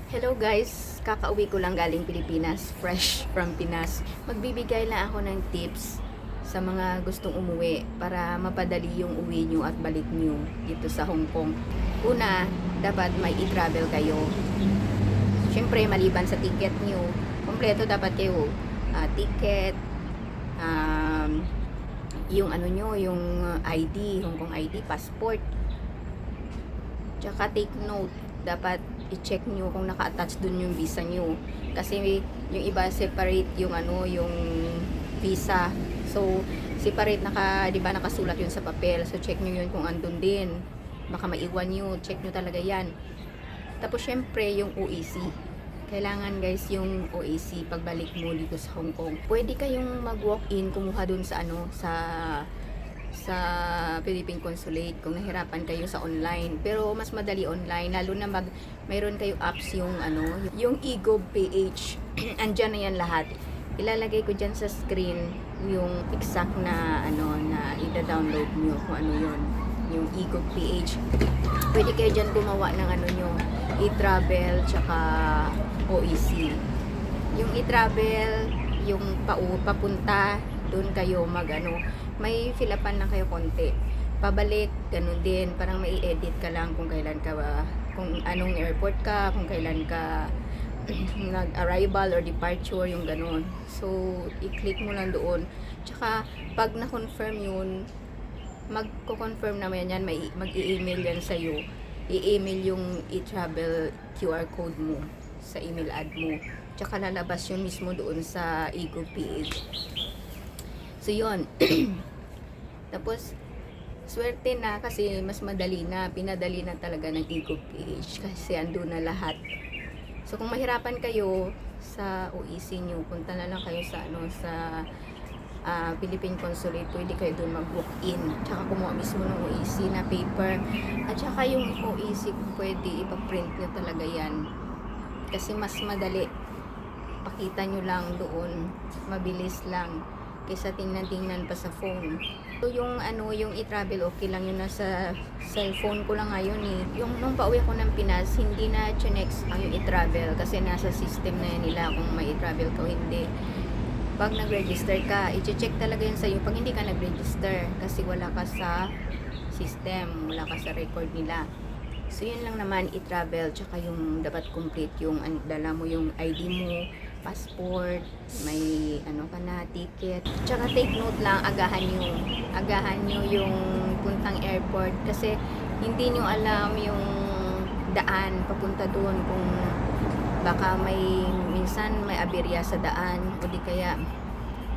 Hello guys, kakauwi ko lang galing Pilipinas, fresh from Pinas. Magbibigay lang ako ng tips sa mga gustong umuwi para mapadali yung uwi nyo at balik nyo dito sa Hong Kong. Una, dapat may i-travel kayo. Siyempre, maliban sa ticket nyo, kompleto dapat kayo. Ticket, yung ano nyo, yung ID, Hong Kong ID, passport. Tsaka take note, dapat i-check nyo kung naka-attach dun yung visa nyo. Kasi yung iba separate yung ano, yung visa. So, separate di ba nakasulat yun sa papel. So, check nyo yun kung andun din. Baka maiwan nyo, check nyo talaga yan. Tapos, syempre, yung OEC. Kailangan guys yung OEC pagbalik mo dito sa Hong Kong. Pwede kayong mag-walk-in, kumuha dun sa ano, sa Philippine Consulate kung nahirapan kayo sa online, pero mas madali online lalo na mayroon kayo apps yung ano, yung eGov.ph. Andyan na yan lahat. Ilalagay ko dyan sa screen yung exact na ano na i-download nyo kung ano yun, yung eGov.ph. Pwede kayo dyan gumawa ng ano nyo, e-travel tsaka OEC. Yung e-travel, yung papunta doon kayo may fill-upan lang kayo konti. Pabalik, ganun din. Parang may edit ka lang kung kailan ka, kung anong airport ka, kung kailan ka nag-arrival or departure, yung ganun. So, i-click mo lang doon. Tsaka, pag na-confirm yun, magko-confirm naman yan, mag-i-email yan sa'yo. I-email yung e-travel QR code mo sa email ad mo. Tsaka lalabas yun mismo doon sa eGov.ph. So, yun. Tapos, swerte na kasi mas madali na. Pinadali na talaga ng eGov.ph kasi andun na lahat. So, kung mahirapan kayo sa OEC nyo, punta na lang kayo sa, Philippine Consulate. Pwede kayo doon mag-walk-in. Tsaka kumuha mismo ng OEC na paper. At tsaka yung OEC, pwede ipaprint nyo talaga yan. Kasi mas madali. Pakita nyo lang doon. Mabilis lang kaysa tingnan pa sa phone. So yung yung i-travel okay lang yun, nasa cellphone ko lang ngayon eh. Yung nung pauwi ako ng Pinas, hindi na chinex ang yung i-travel kasi nasa system na yan nila kung may i-travel ka o hindi. Pag nag-register ka, i-check talaga yun sa'yo pag hindi ka nag-register kasi wala ka sa system, wala ka sa record nila. So yun lang naman, i-travel tsaka yung dapat complete yung dala mo yung ID mo, passport, may ticket. Tsaka take note lang, agahan nyo yung puntang airport kasi hindi nyo alam yung daan papunta doon, kung baka minsan may aberya sa daan o di kaya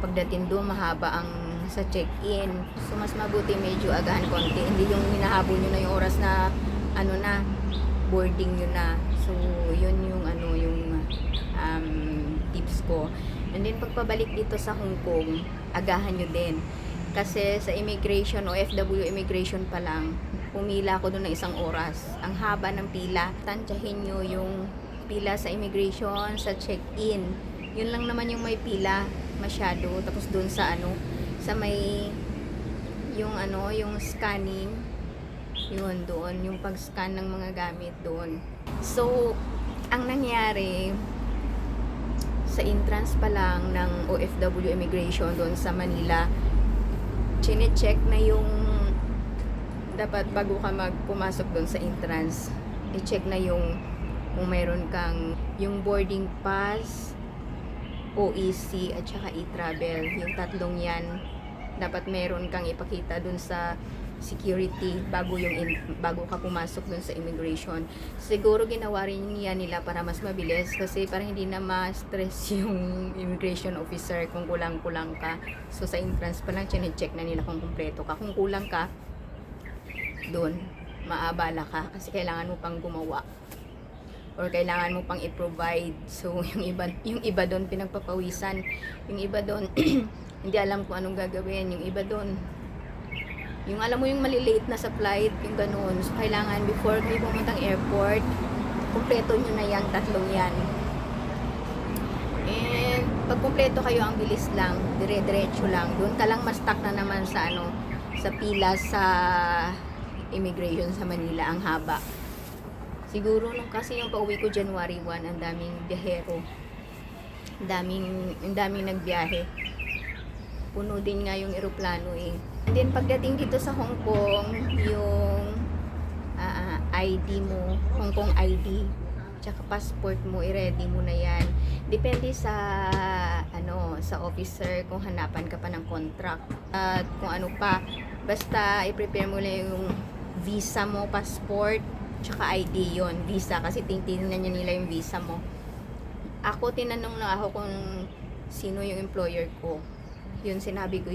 pagdating doon mahaba ang sa check-in. So mas mabuti medyo agahan konti, hindi yung hinahabol nyo na yung oras na boarding nyo na. So yun yung tips ko. And then pagpabalik dito sa Hong Kong, agahan nyo din. Kasi sa immigration o FW immigration pa lang, pumila ako doon ng 1 oras. Ang haba ng pila. Tansyahin nyo yung pila sa immigration, sa check-in. Yun lang naman yung may pila masyado. Tapos doon sa sa may yung scanning, yun doon, yung pag-scan ng mga gamit doon. So, ang nangyari, sa entrance pa lang ng OFW immigration doon sa Manila, chine-check na yung dapat bago ka pumasok doon sa entrance, i-check na yung kung mayroon kang yung boarding pass, OEC at saka e-travel. Yung tatlong yan dapat meron kang ipakita doon sa security bago ka pumasok dun sa immigration. Siguro ginawa rin yan nila para mas mabilis kasi para hindi na ma-stress yung immigration officer kung kulang-kulang ka. So sa entrance pa lang check na nila kung kumpleto ka. Kung kulang ka dun, maabala ka kasi kailangan mo pang gumawa or kailangan mo pang i-provide. So yung iba doon pinagpapawisan, yung iba doon hindi alam kung anong gagawin, yung iba doon yung alam mo yung malilate na sa flight, yung ganun. So, kailangan before kayo pumuntang airport, kumpleto nyo na yung tatlong yan. And, pag kumpleto kayo, ang bilis lang, dire-diretso lang. Doon ka lang ma-stuck na naman sa sa pila sa immigration sa Manila, ang haba. Siguro nung kasi yung pauwi ko January 1, ang daming biyahero. Ang daming nagbiyahe. Puno din nga yung eroplano eh. And then pagdating dito sa Hong Kong, yung ID mo, Hong Kong ID, tsaka passport mo, i-ready mo na yan. Depende sa sa officer kung hanapan ka pa ng contract at kung ano pa. Basta i-prepare mo lang yung visa mo, passport, tsaka ID yon, visa kasi tingnan nila yung visa mo. Ako tinanong lang ako kung sino yung employer ko. Yun sinabi ko.